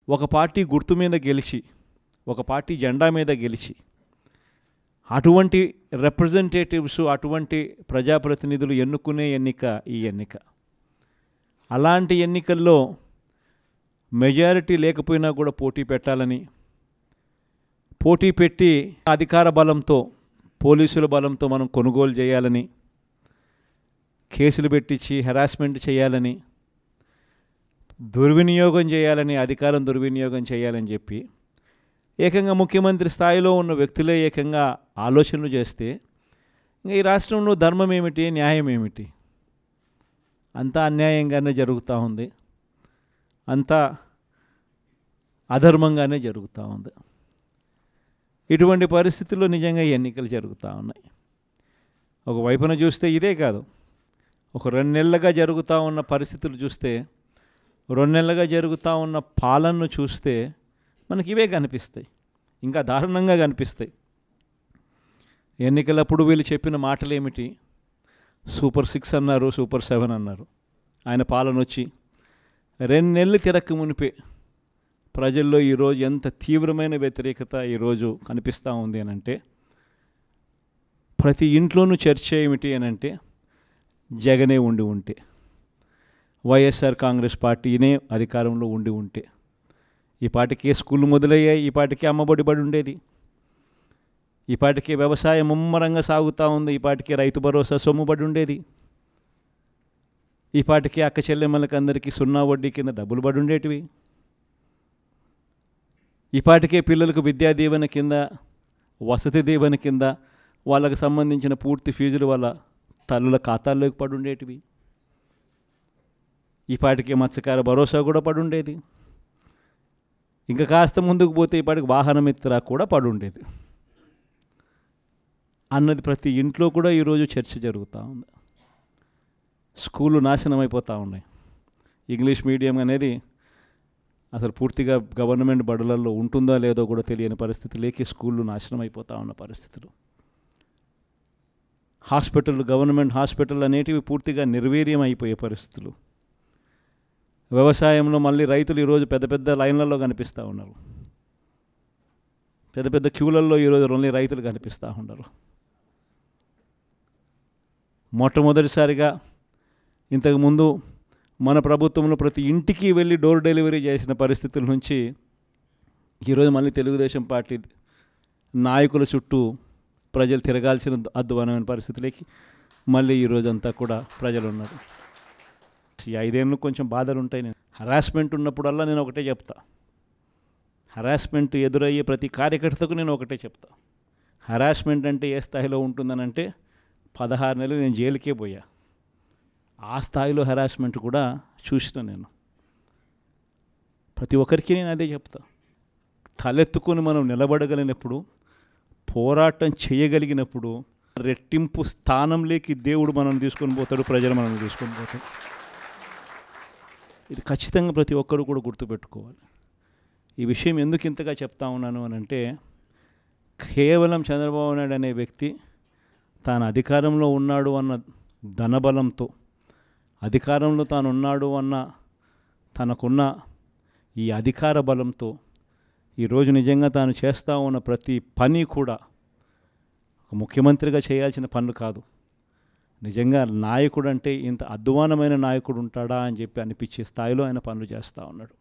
ఒక పార్టీ గుర్తు మీద గెలిచి, ఒక పార్టీ జెండా మీద గెలిచి, అటువంటి రిప్రజెంటేటివ్స్, అటువంటి ప్రజాప్రతినిధులు ఎన్నుకునే ఎన్నిక ఈ ఎన్నిక. అలాంటి ఎన్నికల్లో మెజారిటీ లేకపోయినా కూడా పోటీ పెట్టాలని, పోటీ పెట్టి అధికార బలంతో, పోలీసుల బలంతో మనం కొనుగోలు చేయాలని, కేసులు పెట్టించి హెరాస్మెంట్ చేయాలని, దుర్వినియోగం చేయాలని, అధికారం దుర్వినియోగం చేయాలని చెప్పి ఏకంగా ముఖ్యమంత్రి స్థాయిలో ఉన్న వ్యక్తులే ఏకంగా ఆలోచనలు చేస్తే ఇంకా ఈ రాష్ట్రంలో ధర్మం ఏమిటి, న్యాయం ఏమిటి? అంతా అన్యాయంగానే జరుగుతూ ఉంది, అంతా అధర్మంగానే జరుగుతూ ఉంది. ఇటువంటి పరిస్థితుల్లో నిజంగా ఎన్నికలు జరుగుతూ ఉన్నాయి. ఒకవైపున చూస్తే ఇదే కాదు, ఒక 2 నెలలుగా జరుగుతూ ఉన్న పరిస్థితులు చూస్తే, 2 నెలలుగా జరుగుతూ ఉన్న పాలనను చూస్తే మనకి ఇవే కనిపిస్తాయి, ఇంకా దారుణంగా కనిపిస్తాయి. ఎన్నికలప్పుడు వీళ్ళు చెప్పిన మాటలు ఏమిటి? సూపర్ 6 అన్నారు, సూపర్ 7 అన్నారు. ఆయన పాలన వచ్చి 2 నెలలు తిరక్క మునిపే ప్రజల్లో ఈరోజు ఎంత తీవ్రమైన వ్యతిరేకత ఈరోజు కనిపిస్తూ ఉంది అని అంటే, ప్రతి ఇంట్లోనూ చర్చ ఏమిటి అని అంటే, జగనే ఉండి ఉంటే, వైఎస్ఆర్ కాంగ్రెస్ పార్టీనే అధికారంలో ఉండి ఉంటే ఈ పాటికే స్కూళ్ళు మొదలయ్యాయి, ఈ పాటికే అమ్మఒడి బడి ఉండేది, ఈ పాటికే వ్యవసాయం ముమ్మరంగా సాగుతూ ఉంది, ఈ పాటికే రైతు భరోసా సొమ్ముబడి ఉండేది, ఈ పాటికే అక్క చెల్లెమ్మలకి అందరికీ 0 వడ్డీ కింద డబ్బులు పడి ఉండేటివి, ఈ పాటికే పిల్లలకు విద్యా దీవెన కింద, వసతి దీవెన కింద వాళ్ళకు సంబంధించిన పూర్తి ఫీజులు వాళ్ళ తల్లుల ఖాతాల్లోకి పడి ఉండేటివి, ఈ పాటికే మత్స్యకార భరోసా కూడా పడి ఉండేది, ఇంకా కాస్త ముందుకు పోతే ఈ పాటికి వాహన మిత్ర కూడా పడి ఉండేది అన్నది ప్రతి ఇంట్లో కూడా ఈరోజు చర్చ జరుగుతూ ఉంది. స్కూళ్ళు నాశనం అయిపోతూ ఉన్నాయి. ఇంగ్లీష్ మీడియం అనేది అసలు పూర్తిగా గవర్నమెంట్ బడులలో ఉంటుందో లేదో కూడా తెలియని పరిస్థితులేకి స్కూళ్ళు నాశనం అయిపోతూ ఉన్న పరిస్థితులు. హాస్పిటల్, గవర్నమెంట్ హాస్పిటల్ అనేటివి పూర్తిగా నిర్వీర్యం అయిపోయే పరిస్థితులు. వ్యవసాయంలో మళ్ళీ రైతులు ఈరోజు పెద్ద పెద్ద లైన్లలో కనిపిస్తూ ఉన్నారు, పెద్ద పెద్ద క్యూలల్లో ఈరోజు ఓన్లీ రైతులు కనిపిస్తూ ఉన్నారు. మొట్టమొదటిసారిగా ఇంతకుముందు మన ప్రభుత్వంలో ప్రతి ఇంటికి వెళ్ళి డోర్ డెలివరీ చేసిన పరిస్థితుల నుంచి ఈరోజు మళ్ళీ తెలుగుదేశం పార్టీ నాయకుల చుట్టూ ప్రజలు తిరగాల్సిన అద్భుతమైన పరిస్థితులకి మళ్ళీ ఈరోజు అంతా కూడా ప్రజలు ఉన్నారు. ఈ 5 ఏళ్ళు కొంచెం బాధలు ఉంటాయి. నేను హరాస్మెంట్ ఉన్నప్పుడల్లా నేను ఒకటే చెప్తా, హరాస్మెంట్ ఎదురయ్యే ప్రతి కార్యకర్తకు నేను ఒకటే చెప్తా, హరాస్మెంట్ అంటే ఏ స్థాయిలో ఉంటుందనంటే 16 నెలలు నేను జైలుకే పోయా, ఆ స్థాయిలో హరాస్మెంట్ కూడా చూసిన నేను. ప్రతి ఒక్కరికి నేను అదే చెప్తా, తలెత్తుకొని మనం నిలబడగలిగినప్పుడు, పోరాటం చేయగలిగినప్పుడు రెట్టింపు స్థానంలోకి దేవుడు మనల్ని తీసుకొని పోతాడు, ప్రజలు మనల్ని తీసుకొని పోతాడు. ఇది ఖచ్చితంగా ప్రతి ఒక్కరూ కూడా గుర్తుపెట్టుకోవాలి. ఈ విషయం ఎందుకు ఇంతగా చెప్తా ఉన్నాను అని అంటే, కేవలం చంద్రబాబు నాయుడు అనే వ్యక్తి తాను అధికారంలో ఉన్నాడు అన్న ధనబలంతో, అధికారంలో తాను ఉన్నాడు అన్న తనకున్న ఈ అధికార బలంతో ఈరోజు నిజంగా తాను చేస్తూ ఉన్న ప్రతి పని కూడా ఒక ముఖ్యమంత్రిగా చేయాల్సిన పనులు కాదు. నిజంగా నాయకుడు అంటే ఇంత అధ్వానమైన నాయకుడు ఉంటాడా అని చెప్పి అనిపించే స్థాయిలో ఆయన పనులు చేస్తూ ఉన్నాడు.